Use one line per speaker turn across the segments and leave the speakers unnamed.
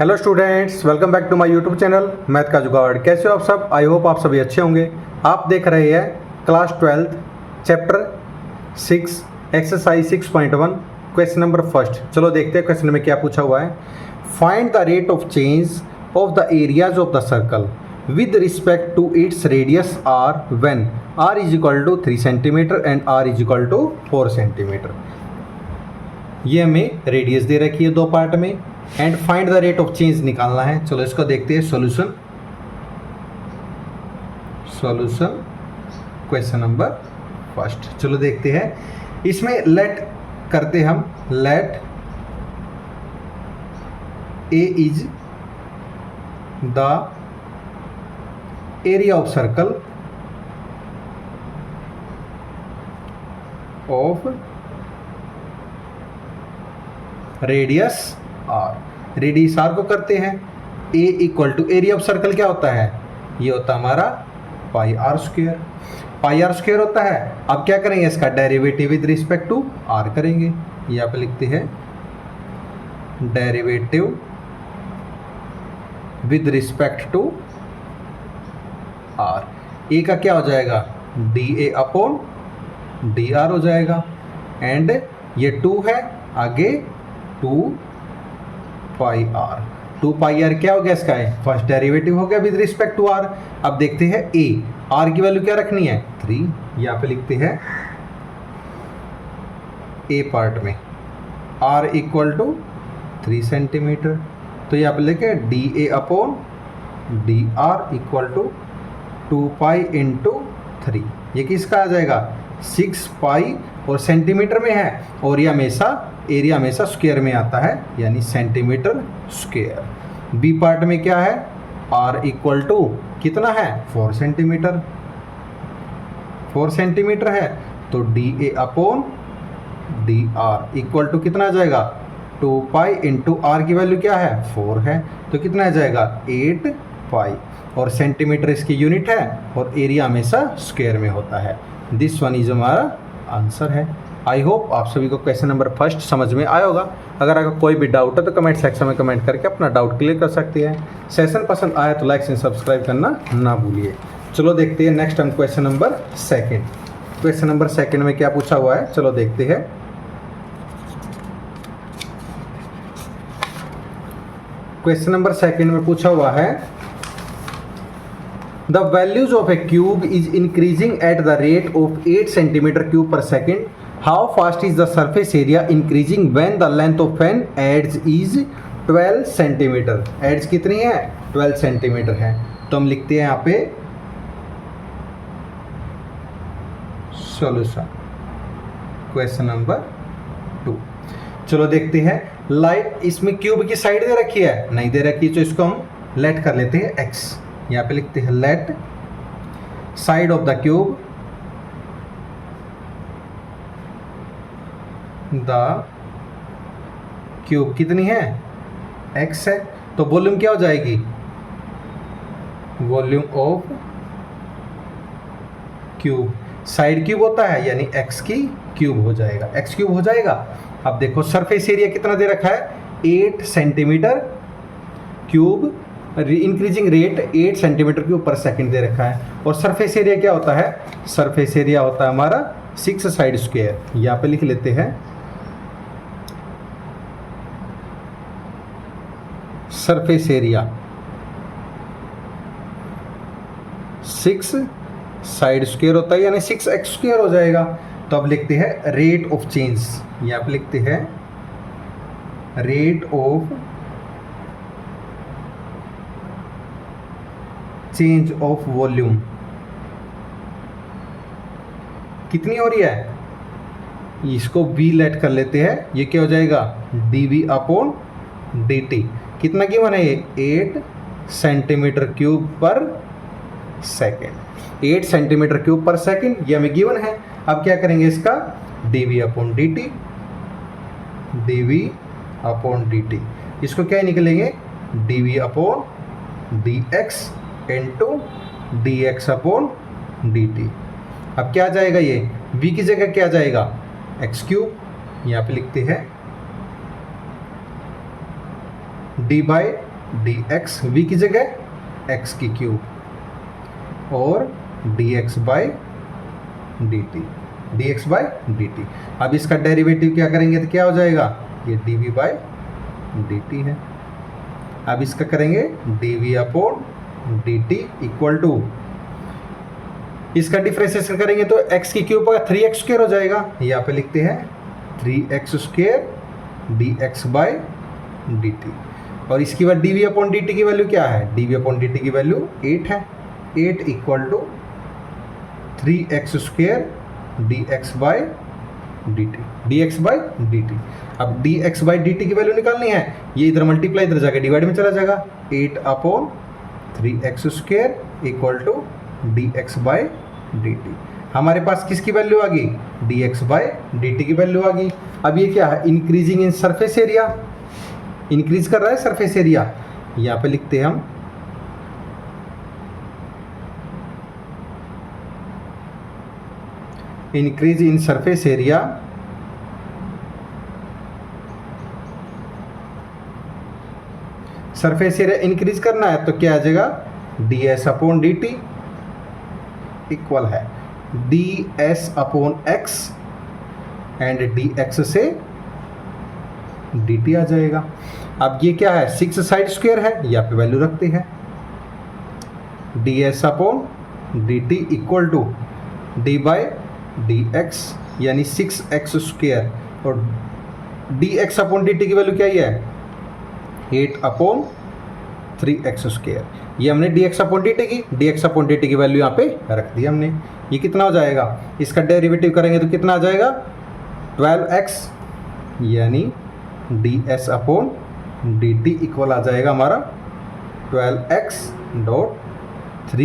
Hello students, welcome back to my YouTube channel math का जुगाड़। कैसे हो आप सब? आई होप आप सभी अच्छे होंगे। आप देख रहे हैं class 12 chapter 6 exercise 6.1 question number first. चलो देखते हैं क्वेश्चन में क्या पूछा हुआ है। Find the rate of change of the areas of the circle with respect to its radius r when r is equal to 3 centimeter and r is equal to 4 centimeter. ये हमें रेडियस दे रखी है दो पार्ट में and find the rate of change निकालना है। चलो इसको देखते हैं। Solution question number first. चलो देखते हैं। इसमें लेट करते हम, let A is the area of circle of radius R. Radius R को करते हैं A equal to area of circle क्या होता है? ये होता है हमारा pi are square. Pi are square होता है। अब क्या करेंगे? इसका derivative with respect to are करेंगे। यहाँ पे लिखते हैं derivative with respect to are. ए का क्या हो जाएगा? D A upon d are हो जाएगा एंड ये 2 है, आगे 2 पाई आर। 2 पाई आर क्या हो गया इसका? है फर्स्ट डेरिवेटिव हो गया विद रिस्पेक्ट टू आर। अब देखते हैं ए, आर की वैल्यू क्या रखनी है? 3। यहाँ पे लिखते हैं ए पार्ट में आर इक्वल टू 3 सेंटीमीटर। तो यहाँ पे लिखे d A upon d r equal to 2 pi into 3। ये किसका आ जाएगा? 6 पाई और सेंटीमीटर में है और ये हमेशा एरिया हमेशा स्क्वायर में आता है, यानी सेंटीमीटर स्क्वायर। बी पार्ट में क्या है? आर इक्वल टू कितना है? 4 सेंटीमीटर। 4 सेंटीमीटर है तो d A upon d r equal to कितना आ जाएगा? 2 पाई इंटू आर की वैल्यू क्या है? 4 है तो कितना आ जाएगा? 8 पाई। और सेंटीमीटर इसकी यूनिट है और एरिया हमेशा स्क्वायर में होता है। दिस वन इज हमारा आंसर है। आई होप आप सभी को क्वेश्चन नंबर फर्स्ट समझ में आया होगा। अगर कोई भी डाउट है तो कमेंट सेक्शन में कमेंट करके अपना डाउट क्लियर कर सकते हैं। सेशन पसंद आया तो लाइक एंड सब्सक्राइब करना ना भूलिए। चलो देखते हैं नेक्स्ट हम question number second. Question number second में क्या पूछा हुआ है? चलो देखते हैं। क्वेश्चन नंबर सेकंड में पूछा हुआ है the values of a cube is increasing at the rate of 8 centimetre cube पर second. How fast is the surface area increasing when the length of an edges is 12 centimetre. Edges कितनी है? 12 centimetre है। तो हम लिखते हैं यहाँ पे सॉल्यूशन क्वेश्चन नंबर 2। चलो देखते हैं। लाइट इसमें क्यूब की साइड दे रखी है? नहीं दे रखी, तो इसको हम लेट कर लेते हैं एक्स। यहाँ पे लिखते हैं let side of the cube the cube कितनी है? x है। तो वॉल्यूम क्या हो जाएगी? Volume of cube. Side cube होता है यानी x की क्यूब हो जाएगा, x क्यूब हो जाएगा। अब देखो सरफेस एरिया कितना दे रखा है? 8 centimetre cube, increasing rate 8 centimetre cube पर सेकंड दे रखा है। और सरफेस एरिया क्या होता है? सरफेस एरिया होता है हमारा 6 साइड स्क्वायर। यहाँ पे लिख लेते हैं सरफेस एरिया 6 साइड स्क्वायर होता है यानी 6x स्क्वायर हो जाएगा। तो अब लिखते हैं रेट ऑफ चेंज। यहाँ पे लिखते हैं rate of change of volume कितनी हो रही है? इसको v लेट कर लेते हैं। ये क्या हो जाएगा? dv upon dt। कितना गिवन है ये? 8 सेंटीमीटर क्यूब पर सेकेंड। 8 सेंटीमीटर क्यूब पर सेकेंड ये हमें गिवन है। अब क्या करेंगे? इसका dv upon dt, dv upon dt। इसको क्या निकलेंगे? dv upon dx into dx upon dt। अब क्या आ जाएगा? ये v की जगह क्या आ जाएगा? x cube. यहाँ पे लिखते हैं d by d x, v की जगह एक्स की क्यूब और d x by D t, d x by D t. अब इसका डेरिवेटिव क्या करेंगे तो क्या हो जाएगा, ये d v by D t है। अब इसका करेंगे d v upon d t equal to, इसका डिफरेंशिएशन करेंगे तो x की क्यूब पर 3x स्क्वायर हो जाएगा, यहाँ पे लिखते हैं 3x square d x by D t. और इसकी बात d v upon d T की वैल्यू क्या है, d v upon d T की वैल्यू 8 है, 8 equal to 3x square d x by D t, d x by D t. अब d x by D T की value निकालनी है, ये इधर मल्टीप्लाई इधर जाकर डिवाइड में चला जाएगा, 8 upon 3x square equal to d x by D t. हमारे पास किसकी वैल्यू आ गई, d x by D T की वैल्यू आ गई। अब ये क्या है, increasing in surface area, increase कर रहा है सरफेस एरिया, यहाँ पे लिखते हैं हम increase in surface area surface area increase करना है तो क्या आ जाएगा, d s upon d t equal है d s upon x and d x से डी टी आ जाएगा। अब ये क्या है, 6 साइड स्क्वायर है, यहाँ पे वैल्यू रखते हैं d s upon d t equal to d by d x यानी 6x स्क्वायर और d x upon d T की वैल्यू क्या ही है, 8 अपॉन 3x स्क्वायर। ये हमने d x upon d T की, d x upon d T की वैल्यू यहाँ पे रख दी हमने। ये कितना हो जाएगा, इसका डेरिवेटिव करेंगे तो कितना आ जाएगा 12x यानी d s upon d t equal आ जाएगा हमारा 12x dot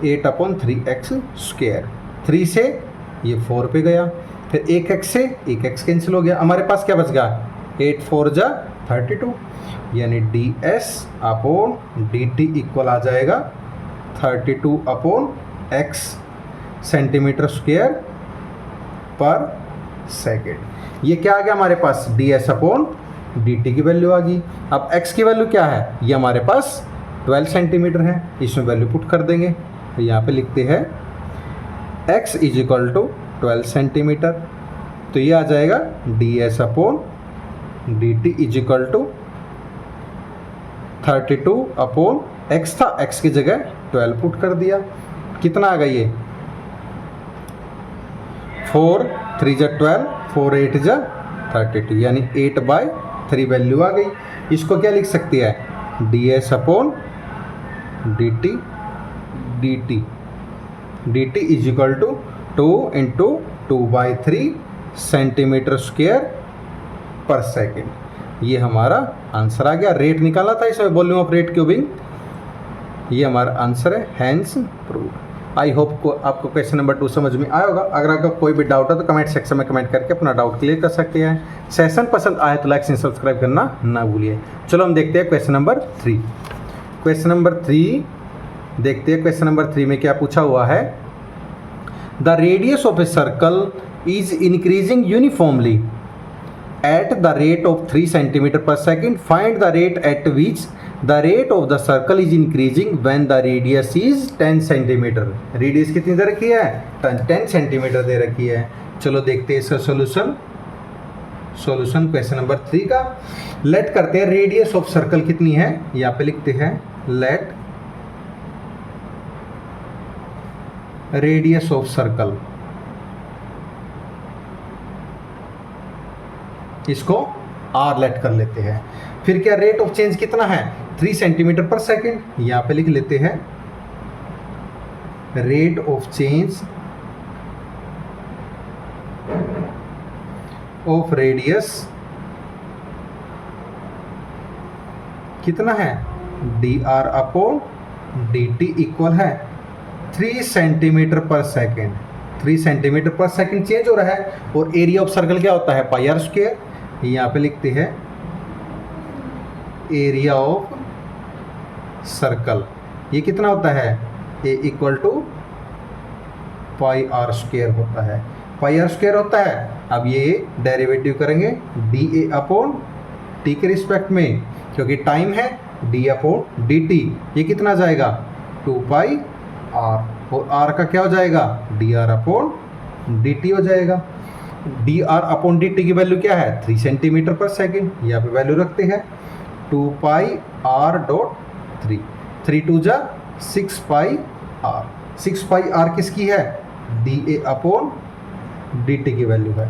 8 upon 3x square. 3 से ये 4 पे गया, फिर 1x से 1x कैंसिल हो गया, हमारे पास क्या बच गया 8 4 जा 32 यानी d s upon d t equal आ जाएगा 32 अपॉन x सेंटीमीटर स्क्वायर पर सेकेंड। ये क्या आ गया हमारे पास, d s upon d T की वैल्यू आ गई। अब x की वैल्यू क्या है, ये हमारे पास 12 सेंटीमीटर है, इसमें वैल्यू पुट कर देंगे तो यहाँ पे लिखते हैं x is equal to 12 centimeter, तो ये आ जाएगा d s upon d t is equal to 32 upon x था, x की जगह 12 पुट कर दिया, कितना आ गया ये 4 3 जा 12 4 8 जा 32 यानी 8/3 वैल्यू आ गई। इसको क्या लिख सकती है, d s upon d t d t d t is equal to 2 into 2/3 centimeter square पर सेकेंड। ये हमारा आंसर आ गया। रेट निकाला था इसमें, वॉल्यूम ऑफ रेट क्यूबिंग, ये हमारा आंसर है, हैंस प्रूव्ड। आई होप को आपको क्वेश्चन नंबर 2 समझ में आया होगा। अगर आपका कोई भी डाउट है तो कमेंट सेक्शन में कमेंट करके अपना डाउट क्लियर कर सकते हैं। सेशन पसंद आए तो लाइक एंड सब्सक्राइब करना ना भूलिए। चलो हम देखते हैं क्वेश्चन नंबर 3। क्वेश्चन नंबर 3 देखते हैं। क्वेश्चन नंबर 3 में क्या पूछा हुआ है, the radius of a circle is increasing uniformly at the rate of 3 centimeter per second. Find the rate at which the rate of the circle is increasing when the radius is 10 centimeter. Radius कितनी दे रखी है, 10 centimetre दे रखी है। चलो देखते हैं इसका solution question number 3 का। लेट करते हैं रेडियस ऑफ सर्कल कितनी है, यहाँ पे लिखते हैं लेट रेडियस ऑफ सर्कल, इसको आर लेट कर लेते हैं। फिर क्या रेट ऑफ चेंज कितना है, 3 सेंटीमीटर पर सेकेंड, यहाँ पे लिख लेते हैं rate of change of radius कितना है, D r upon d t equal है 3 centimetre per second. 3 centimetre per second change हो रहा है और एरिया ऑफ सर्कल क्या होता है, पाई आर स्क्वायर। यहाँ पे लिखते हैं एरिया ऑफ सर्कल, ये कितना होता है, A equal to pi are square होता है, पाई आर स्क्वायर होता है। अब ये डेरिवेटिव करेंगे डी ए अपॉन टी के रिस्पेक्ट में, क्योंकि टाइम है डी अपॉन डी टी, ये कितना जाएगा 2 पाई आर, और आर का क्या हो जाएगा d r upon d T हो जाएगा। D r upon d T की वैल्यू क्या है 3 सेंटीमीटर पर सेकेंड, यहाँ पे वैल्यू रखते हैं 2 पाई आर डॉट 3, 3 2 जा 6 पाई आर, 6 पाई आर किसकी है D A upon d T की वैल्यू है,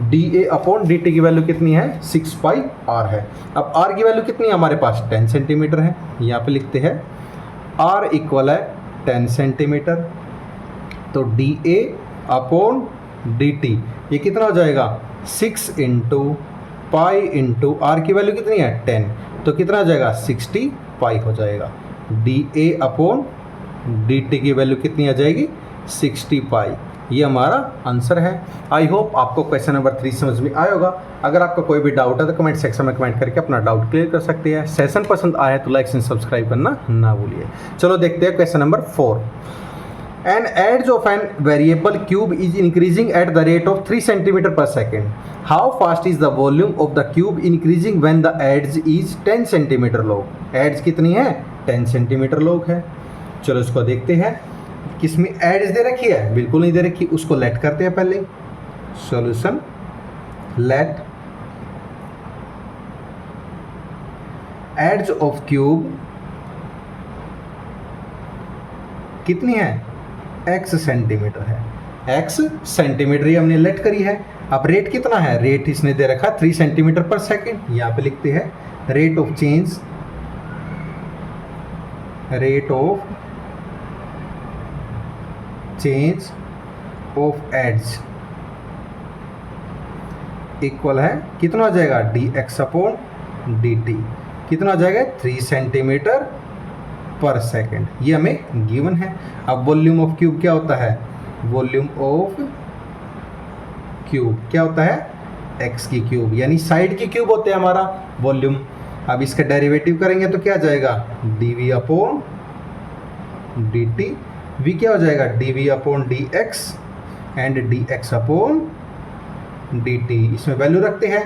D A upon d T की वैल्यू कितनी है 6 पाई आर है। अब आर की वैल्यू कितनी है हमारे पास 10 सेंटीमीटर है, यहाँ पे लिखते हैं आर इक्वल है 10 सेंटीमीटर, तो डी ए अपॉन डी टी ये कितना हो जाएगा 6 इंटू पाई इंटू आर की वैल्यू कितनी है 10, तो कितना हो जाएगा 60 पाई हो जाएगा। D A upon d T की वैल्यू कितनी आ जाएगी 60 पाई, ये हमारा आंसर है। आई होप आपको क्वेश्चन नंबर 3 समझ में आया होगा। अगर आपका कोई भी डाउट है तो कमेंट सेक्शन में कमेंट करके अपना डाउट क्लियर कर सकते हैं। सेशन पसंद आया तो लाइक एंड सब्सक्राइब करना ना भूलिए। चलो देखते हैं question number 4। An edge of an variable cube is increasing at the rate of 3 cm per second. How fast is the volume of the cube increasing when the edge is 10 cm long? Edge कितनी है 10 cm long है। चलो इसको देखते हैं, किसमें ads दे रखी है, बिल्कुल नहीं दे रखी, उसको लेट करते हैं पहले। Solution let edges of cube कितनी है x सेंटीमीटर है, x सेंटीमीटर ही हमने लेट करी है। अब रेट कितना है, रेट इसने दे रखा 3 सेंटीमीटर पर सेकेंड, यहाँ पे लिखते हैं rate of change, rate of change of edges equal है कितना हो जाएगा d x upon d t, कितना हो जाएगा 3 सेंटीमीटर पर सेकेंड, ये हमें गिवन है। अब वॉल्यूम ऑफ क्यूब क्या होता है, वॉल्यूम ऑफ क्यूब क्या होता है एक्स की क्यूब, यानी साइड की क्यूब होते हैं हमारा वॉल्यूम। अब इसका डेरिवेटिव करेंगे तो क्या जाएगा d v upon d t, v क्या हो जाएगा d v upon d x and d x upon d t, इसमें वैल्यू रखते हैं,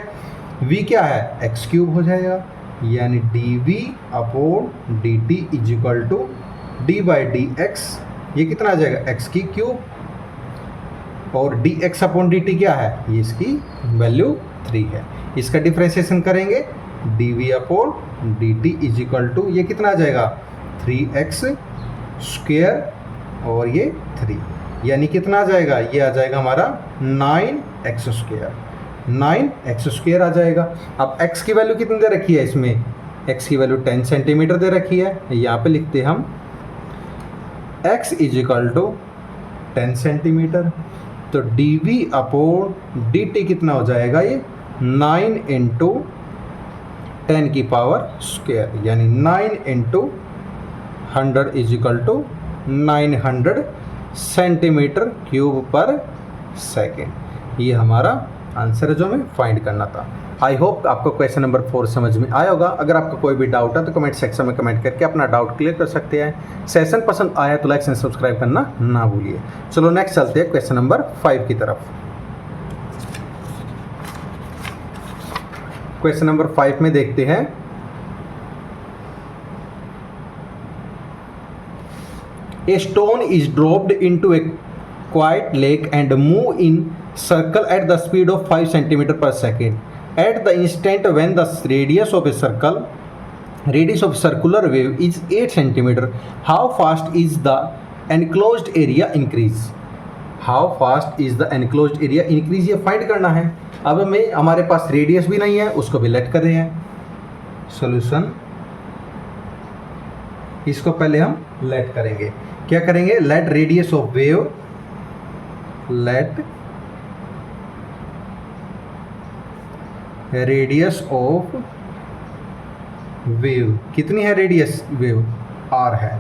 वी क्या है एक्स क्यूब हो जाएगा, यानी d v upon d t is equal to d by d x, ये कितना आ जाएगा एक्स की क्यूब, और d x upon d t क्या है ये इसकी वैल्यू 3 है। इसका डिफ्रेंशिएशन करेंगे d v upon d t is equal to ये कितना आ जाएगा 3x स्क्वेयर और ये 3, यानी कितना आ जाएगा ये आ जाएगा हमारा 9x स्क्वेयर, 9x स्क्वेयर आ जाएगा। अब x की वैल्यू कितनी दे रखी है, इसमें x की वैल्यू 10 सेंटीमीटर दे रखी है, यहाँ पे लिखते हैं हम x is equal to 10 centimetre, तो d v upon d t कितना हो जाएगा ये 9 इंटू 10 की पावर स्क्वेयर, यानी 9 into 100 is equal to 900 centimeter cube पर सेकेंड, ये हमारा आंसर है जो हमें फाइंड करना था। आई होप आपको क्वेश्चन नंबर 4 समझ में आया होगा। अगर आपका कोई भी डाउट है तो कमेंट सेक्शन में कमेंट करके अपना डाउट क्लियर कर सकते हैं। सेशन पसंद आया तो लाइक एंड सब्सक्राइब करना ना भूलिए। चलो नेक्स्ट चलते हैं क्वेश्चन नंबर 5 की तरफ। क्वेश्चन नंबर 5 में देखते हैं, A stone is dropped into a quiet lake and move in circle at the speed of 5 cm per second. At the instant when the radius of circular wave is 8 cm, how fast is the enclosed area increase? How fast is the enclosed area increase, ये find करना है। अब हमें हमारे पास radius भी नहीं है, उसको भी लेट कर रहे हैं। सॉल्यूशन इसको पहले हम लेट करेंगे, क्या करेंगे let radius of wave, let radius of wave, कितनी है रेडियस वेव r है,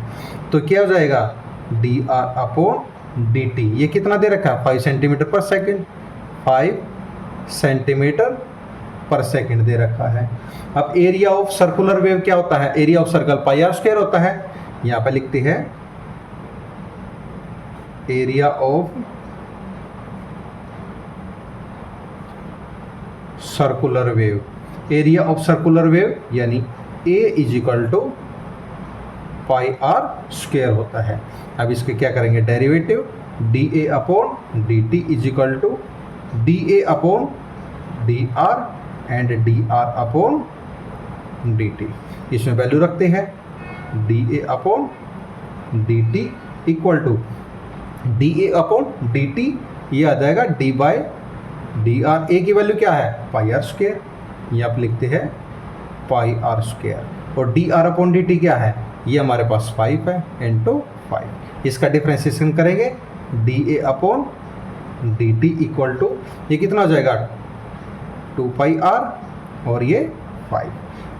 तो क्या हो जाएगा d r upon d T, ये कितना दे रखा है 5 centimetre per second, 5 centimetre per second दे रखा है। अब एरिया ऑफ सर्कुलर वेव क्या होता है, area of circle pi are square होता है, यहाँ पे लिखते हैं area of circular wave, area of circular wave यानी A is equal to pi are square होता है। अब इसके क्या करेंगे derivative, d A upon d t is equal to d A upon d r and d r upon d t. इसमें value रखते हैं d A upon d t equal to d A upon d T, ये आ जाएगा D by D R. ए की value क्या है पाई are square, ये आप लिखते हैं पाई आर स्क्वायर, और D r upon d t क्या है, ये हमारे पास 5 है इंटू 5। इसका डिफ्रेंसिएशन करेंगे d A upon d t equal to, ये कितना हो जाएगा 2 पाई आर और ये 5,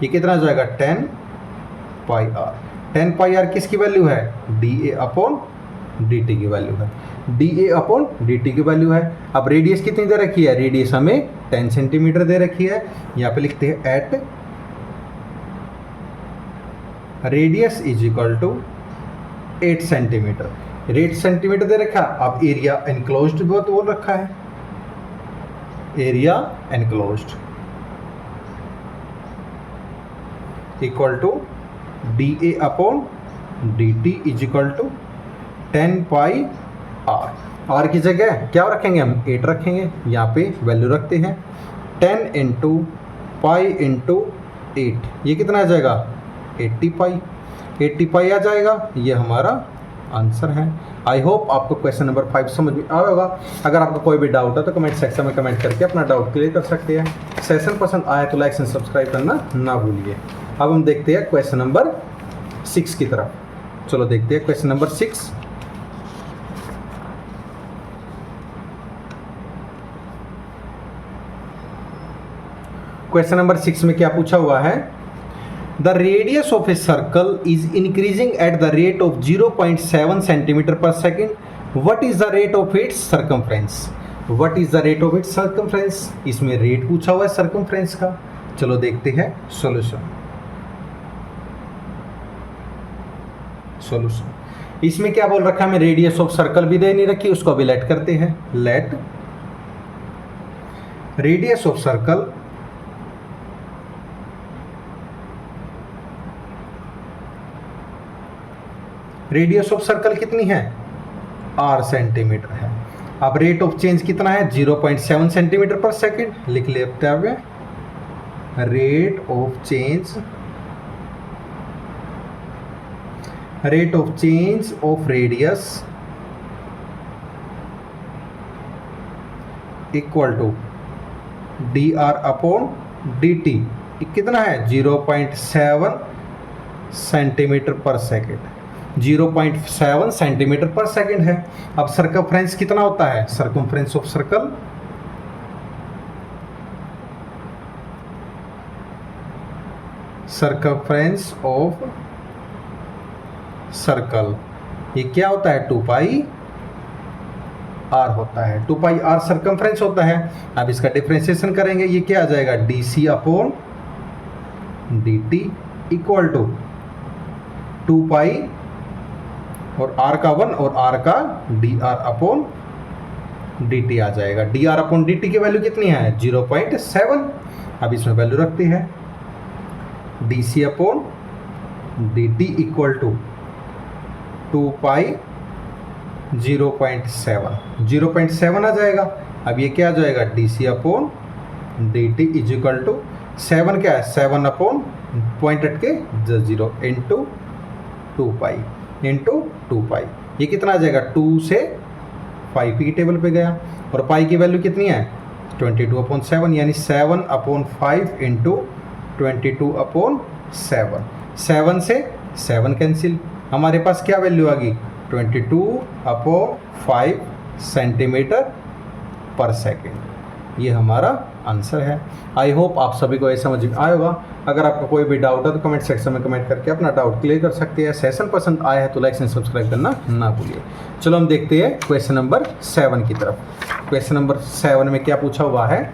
ये कितना हो जाएगा 10 पाई आर। 10 पाई आर किसकी वैल्यू है, D A upon d T की वैल्यू है, D A upon d T की वैल्यू है। अब रेडियस कितनी दे रखी है, रेडियस हमें 10 सेंटीमीटर दे रखी है। यहाँ पे लिखते हैं at radius is equal to 8 centimetre, 8 centimetre दे रखा। अब एरिया एनक्लोज्ड बोल रखा है, area enclosed equal to d A upon d t is equal to 10 pi r. R की जगह क्या रखेंगे हम 8 रखेंगे, यहाँ पे वैल्यू रखते हैं 10 इंटू पाई इंटू 8, ये कितना आ जाएगा 80 पाई, 80 पाई आ जाएगा। ये हमारा आंसर है। आई होप आपको क्वेश्चन नंबर 5 समझ में आया होगा। अगर आपको कोई भी डाउट है तो कमेंट सेक्शन में कमेंट करके अपना डाउट क्लियर कर सकते हैं। सेशन पसंद आया तो लाइक एंड सब्सक्राइब करना ना भूलिए। अब हम देखते हैं क्वेश्चन नंबर 6 की तरफ। चलो देखते हैं क्वेश्चन नंबर 6। क्वेश्चन नंबर 6 में क्या पूछा हुआ है, the radius of a circle is increasing at the rate of 0.7 centimetre per second, what is the rate of its circumference, what is the rate of its circumference. इसमें rate पूछा हुआ है circumference का। चलो देखते हैं सॉल्यूशन। इसमें क्या बोल रखा है, हमें रेडियस ऑफ सर्कल भी दे नहीं रखी, उसको अभी लेट करते हैं। Let radius of circle radius of circle कितनी है r सेंटीमीटर है। अब रेट ऑफ चेंज कितना है 0.7 सेंटीमीटर पर सेकेंड, लिख लेते हैं rate of change of radius equal to d r upon d t, कितना है 0.7 centimetre per second, 0.7 centimetre per second है। अब सर्कमफ्रेंस कितना होता है, सर्कमफ्रेंस ऑफ सर्कल ये क्या होता है 2 पाई आर होता है, 2 पाई आर सर्कमफ्रेंस होता है। अब इसका डिफरेंशिएशन करेंगे, ये क्या आ जाएगा d c upon d t equal to 2 pi और r का 1 और r का d r upon d t आ जाएगा। D r upon d T की वैल्यू कितनी है 0.7। अब इसमें वैल्यू रखते हैं d c upon d t equal to 2 pi 0.7 आ जाएगा। अब ये क्या आ जाएगा d c upon d t is equal to 7 क्या है 7 अपॉन पॉइंट हट के 0 इंटू 2 पाई इंटू 2 पाई, ये कितना आ जाएगा 2 से 5 की टेबल पे गया, और पाई की वैल्यू कितनी है 22/7, यानी 7 अपॉन 5 इंटू 22/7। 7 से 7 कैंसिल, हमारे पास क्या वैल्यू आ गई 22/5 सेंटीमीटर पर सेकेंड। ये हमारा आंसर है। आई होप आप सभी को ये समझ में आया होगा। अगर आपको कोई भी डाउट है तो कमेंट सेक्शन में कमेंट करके अपना डाउट क्लियर कर सकते हैं। सेशन पसंद आया है तो लाइक एंड सब्सक्राइब करना ना भूलिए। चलो हम देखते हैं क्वेश्चन नंबर 7 की तरफ। क्वेश्चन नंबर 7 में क्या पूछा हुआ है,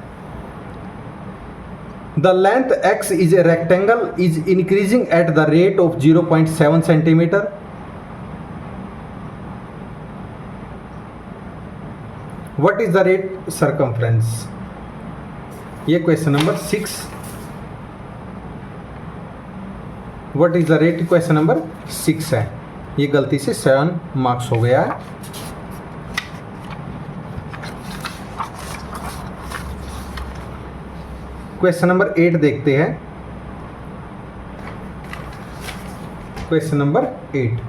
the length x is a rectangle is increasing at the rate of 0.7 centimetre, what is the rate circumference. ये question number 6 what is the rate, question number 6 है, ये गलती से 7 मार्क्स हो गया है। क्वेश्चन नंबर 8 देखते हैं। क्वेश्चन नंबर 8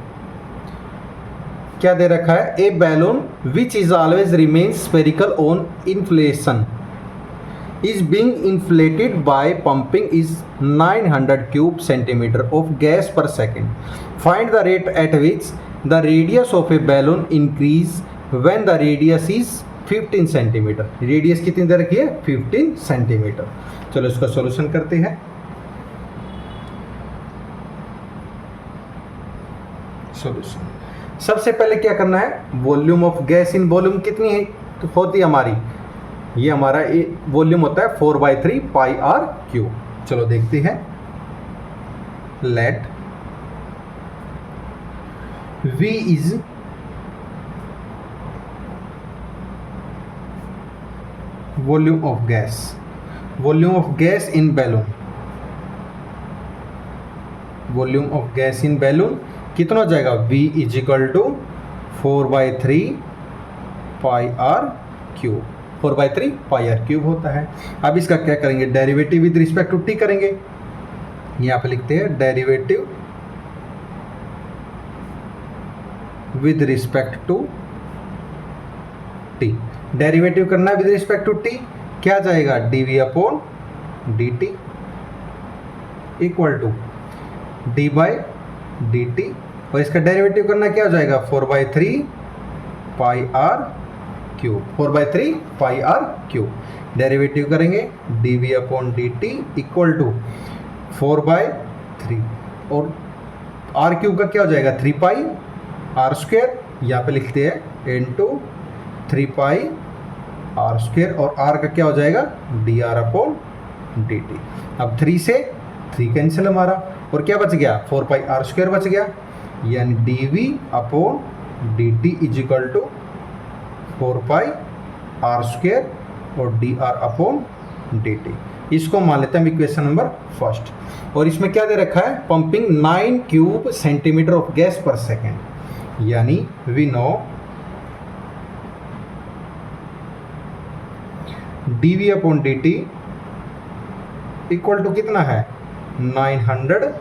क्या दे रखा है, a balloon which is always remains spherical on inflation is being inflated by pumping is 900 cube centimeter of gas per second. Find the rate at which the radius of a balloon increase when the radius is 15 centimeter. Radius कितनी दे रखी है, 15 centimeter. चलो इसका solution करते हैं। Solution सबसे पहले क्या करना है, volume of gas in volume कितनी है तो होती है हमारी, ये हमारा वॉल्यूम होता है 4/3 पाई आर क्यू। चलो देखते हैं, let V is volume of gas, volume of gas in balloon, volume of gas in balloon कितना हो जाएगा, V is equal to 4/3 pi r cube, 4/3 pi r cube होता है। अब इसका क्या करेंगे, derivative with respect to t करेंगे। यहाँ पे लिखते हैं derivative with respect to t. Derivative करना है विद रिस्पेक्ट टू टी, क्या जाएगा, dv upon dt equal to d by dt, और इसका डेरिवेटिव करना क्या हो जाएगा, 4/3 pi r cube, 4/3 pi r cube. Derivative करेंगे dv upon dt equal to 4/3, और आर क्यूब का क्या हो जाएगा, 3 पाई आर स्क्वेयर, यहाँ पे लिखते हैं इंटू 3 पाई आर स्क्वेयर, और आर का क्या हो जाएगा, dr अपॉन dt। अब 3 से 3 कैंसिल हमारा, और क्या बच गया, 4 पाई आर स्क्वेयर बच गया, यानी dv upon dt is equal to 4 pi r square और dr अपॉन dt। इसको मान लेते हैं इक्वेशन नंबर फर्स्ट, और इसमें क्या दे रखा है, pumping 9 cube centimeter of gas पर सेकेंड, यानी we know dv upon dt equal to कितना है, 900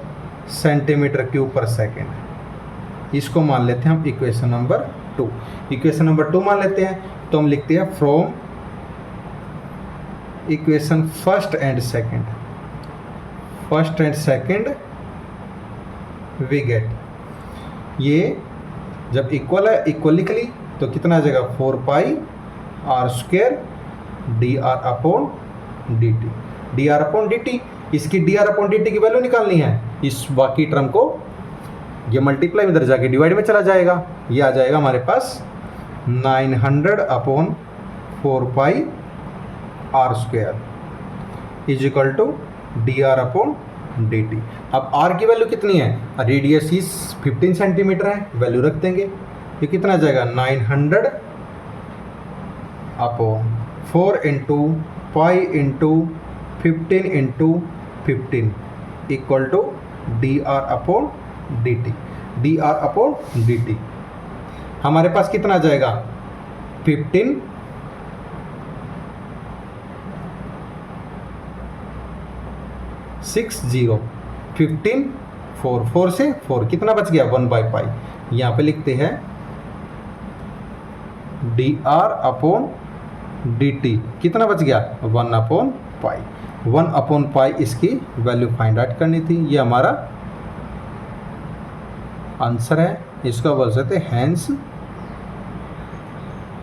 सेंटीमीटर क्यूब पर सेकेंड। इसको मान लेते हैं हम इक्वेशन नंबर 2। इक्वेशन नंबर 2 मान लेते हैं, तो हम लिखते हैं from equation first and second, first and second we get, ये जब इक्वल है, इक्वल लिख ली तो कितना आ जाएगा, 4 pi r square dr upon dt, dr upon dt, इसकी dr अपॉन dt की वैल्यू निकालनी है, इस बाकी टर्म को ये मल्टीप्लाई में इधर जाके डिवाइड में चला जाएगा, ये आ जाएगा हमारे पास 900 upon 4 pi r square is equal to dr upon dt। अब r की वैल्यू कितनी है, रेडियस इज 15 सेंटीमीटर है, वैल्यू रख देंगे, ये कितना जाएगा, 900 upon 4 into pi into 15 into 15 equal to dr upon dt, dr upon dt। हमारे पास कितना जाएगा, 15 60 15 4 4 से 4 कितना बच गया, 1/पाई। यहाँ पे लिखते हैं dr अपॉन dt कितना बच गया, 1/पाई। 1/पाई इसकी वैल्यू फाइंड आउट करनी थी, ये हमारा आंसर है, इसको बोल सकते हैं हैंस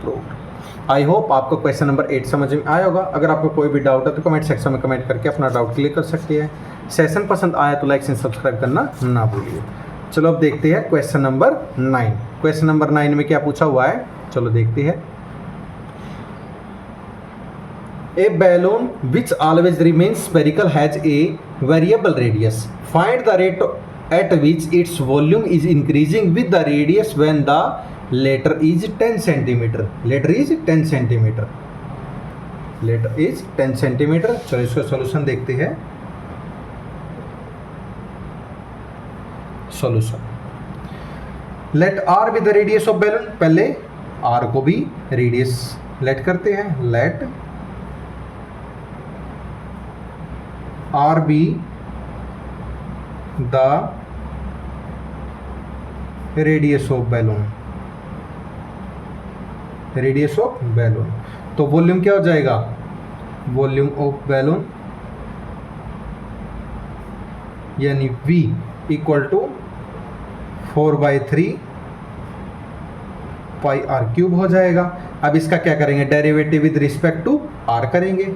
प्रूव्ड। आई होप आपको क्वेश्चन नंबर 8 समझ में आया होगा। अगर आपको कोई भी डाउट है तो कमेंट सेक्शन में कमेंट करके अपना डाउट क्लियर कर सकते हैं। सेशन पसंद आया तो लाइक एंड सब्सक्राइब करना ना भूलिए। चलो अब देखते हैं क्वेश्चन नंबर 9। क्वेश्चन नंबर 9 में क्या पूछा हुआ है, चलो देखते हैं। A balloon which always remains spherical has a variable radius. Find the rate at which its volume is increasing with the radius when the latter is 10 centimeter. Latter is 10 centimeter. Latter is 10 centimeter. चलो इसका solution देखते हैं। Solution. Let r be the radius of balloon, पहले r को भी radius let करते हैं। Let r be the radius of balloon, radius of balloon. तो वॉल्यूम क्या हो जाएगा, वॉल्यूम ऑफ बैलून यानी V equal to 4/3 pi r cube हो जाएगा। अब इसका क्या करेंगे, derivative with respect to are करेंगे।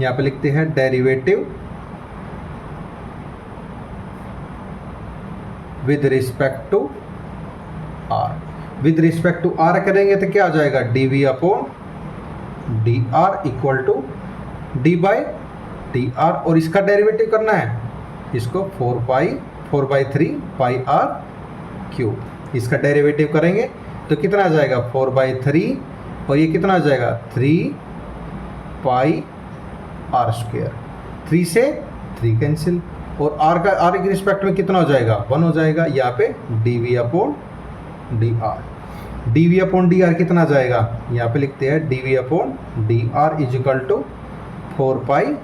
यहां पे लिखते हैं derivative with respect to r. With respect to are करेंगे तो क्या आ जाएगा, dv upon dr equal to d/dr, और इसका डेरिवेटिव करना है, इसको 4/3 पाई आर क्यूब, इसका डेरिवेटिव करेंगे तो कितना आ जाएगा 4/3, और ये कितना आ जाएगा 3 पाई आर स्क्वायर। 3 से 3 कैंसिल, और आर का आर के रिस्पेक्ट में कितना हो जाएगा 1 हो जाएगा। यहाँ पे dv upon dr, dv upon dr कितना आ जाएगा, यहाँ पे लिखते हैं dv upon dr is equal to 4 pi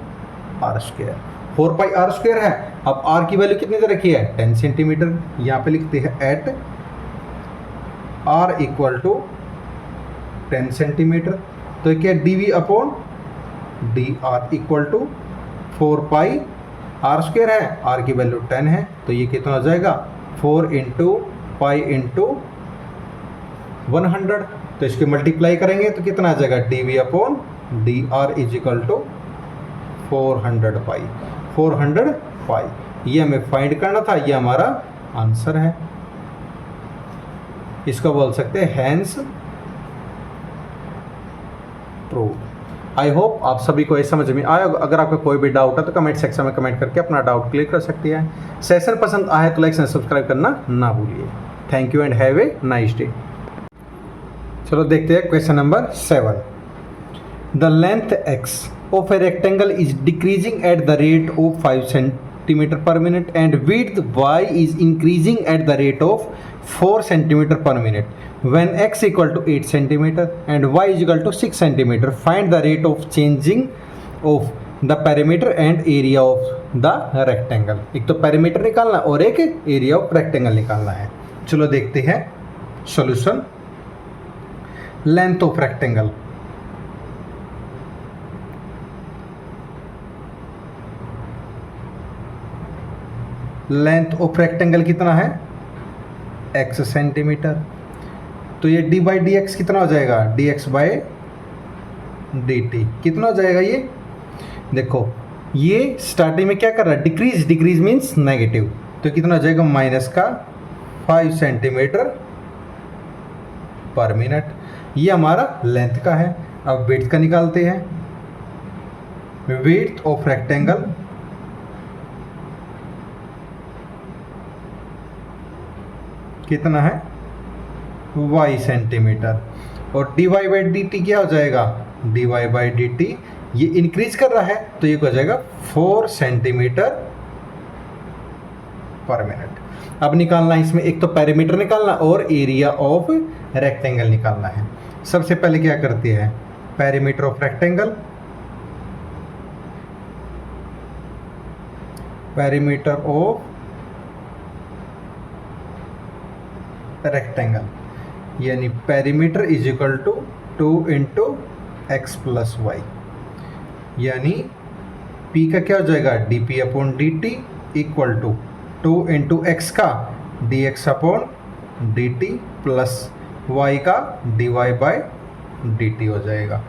are square. 4 pi are square है। अब r की वैल्यू कितनी दे रखी है 10 सेंटीमीटर, यहाँ पे लिखते हैं at r equal to 10 centimetre. तो क्या dv upon dr equal to 4 pi are square है, r की वैल्यू 10 है, तो ये कितना हो जाएगा 4 इंटू पाई इंटू 100। तो इसके मल्टीप्लाई करेंगे तो कितना आ जाएगा dv upon dr is equal to 400 pi, 400 pi. ये हमें फाइंड करना था, ये हमारा आंसर है। इसको बोल सकते हैं हैंस प्रूव। आई होप आप सभी को ये समझ में आया। अगर आपका कोई भी डाउट है तो कमेंट सेक्शन में कमेंट करके अपना डाउट क्लियर कर सकते हैं। सेशन पसंद आए तो लाइक एंड सब्सक्राइब करना ना भूलिए। Thank you and have a nice day. चलो देखते हैं question number 7। The length x of a rectangle is decreasing at the rate of 5 centimeter per minute and width y is increasing at the rate of 4 centimeter per minute. When x equal to 8 centimeter and y is equal to 6 centimeter, find the rate of changing of the perimeter and area of the rectangle. एक तो perimeter निकालना और एक area of rectangle निकालना है। चलो देखते हैं solution। Length of rectangle, length of rectangle कितना है x सेंटीमीटर, तो ये d बाई डी एक्स कितना हो जाएगा dx बाई dt कितना हो जाएगा। ये देखो ये स्टार्टिंग में क्या कर रहा है डिक्रीज, डिक्रीज मीन्स नेगेटिव, तो कितना हो जाएगा माइनस का 5 सेंटीमीटर पर मिनट। ये हमारा लेंथ का है। अब विड्थ का निकालते हैं। विड्थ ऑफ रेक्टेंगल कितना है y सेंटीमीटर, और dy बाई dt क्या हो जाएगा dy बाई dt, ये इंक्रीज कर रहा है तो ये हो जाएगा 4 सेंटीमीटर पर मिनट। अब निकालना है इसमें एक तो पेरीमीटर निकालना और एरिया ऑफ रेक्टेंगल निकालना है। सबसे पहले क्या करते हैं perimeter of rectangle, perimeter of rectangle यानी perimeter is equal to 2 into x plus y, यानी P का क्या हो जाएगा dP upon dt equal to 2 into x का dx upon dt plus y का dy बाई dt हो जाएगा।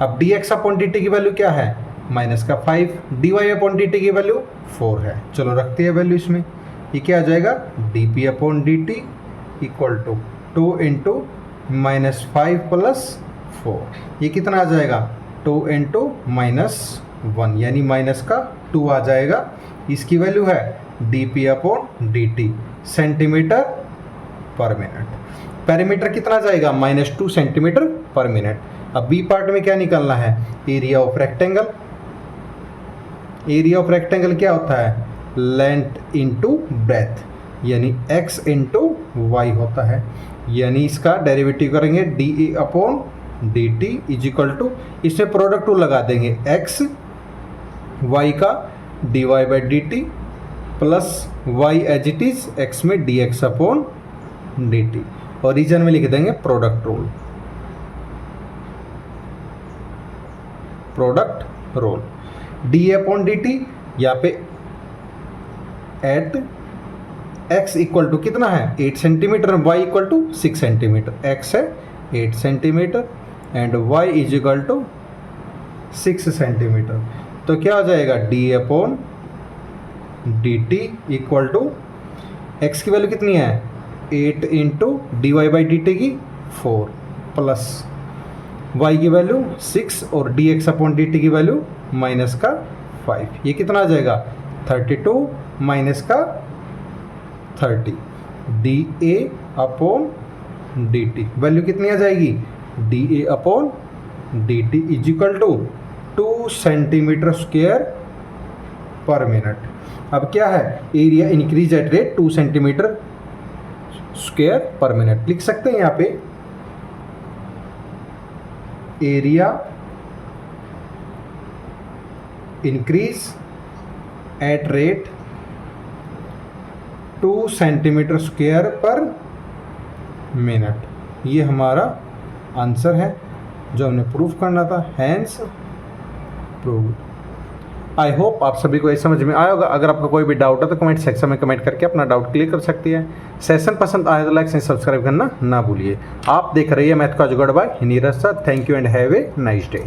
अब dx अपॉन dt की वैल्यू क्या है माइनस का 5, dy अपॉन dt की वैल्यू 4 है। चलो रखते हैं वैल्यू इसमें, ये क्या आ जाएगा dP upon dt equal to 2 into minus 5 plus 4, ये कितना आ जाएगा 2 इंटू माइनस 1 यानी माइनस का 2 आ जाएगा। इसकी वैल्यू है dP अपॉन dt सेंटीमीटर पर मिनट। पेरीमीटर कितना जाएगा -2 सेंटीमीटर पर मिनट। अब बी पार्ट में क्या निकालना है area of rectangle. Area of rectangle क्या होता है लेंथ इंटू ब्रेथ, यानी x इंटू वाई होता है। यानी इसका डेरिवेटिव करेंगे dA upon dt is equal to, इसमें प्रोडक्ट रूल लगा देंगे x y का dy by dt plus y as it is x में dx अपॉन dt, और रीजन में लिख देंगे product rule, product rule dA upon dt यहाँ पे एट x इक्वल टू कितना है 8 centimetre, y equal to 6 centimetre, x है 8 centimetre and y is equal to 6 centimetre. तो क्या हो जाएगा d upon dt equal to x की वैल्यू कितनी है 8 into D Y by D T की 4 प्लस y की वैल्यू 6 और dx अपॉन dt की वैल्यू माइनस का 5, ये कितना आ जाएगा 32 माइनस का 30 dA अपॉन dt, वैल्यू कितनी आ जाएगी dA upon dt is equal to 2 centimetre square per minute. अब क्या है area increase at rate 2 centimetre square per minute, लिख सकते हैं यहाँ पे area increase at rate 2 centimetre square per minute, ये हमारा आंसर है जो हमने प्रूफ करना था, हैंस प्रूव्ड। आई होप आप सभी को ये समझ में आया होगा। अगर आपका कोई भी डाउट है तो कमेंट सेक्शन में कमेंट करके अपना डाउट क्लियर कर सकती है। सेशन पसंद आए तो लाइक एंड सब्सक्राइब करना ना भूलिए। आप देख रही है मैथ का जुगाड़ by Neeraj sir. Thank you and have a nice day.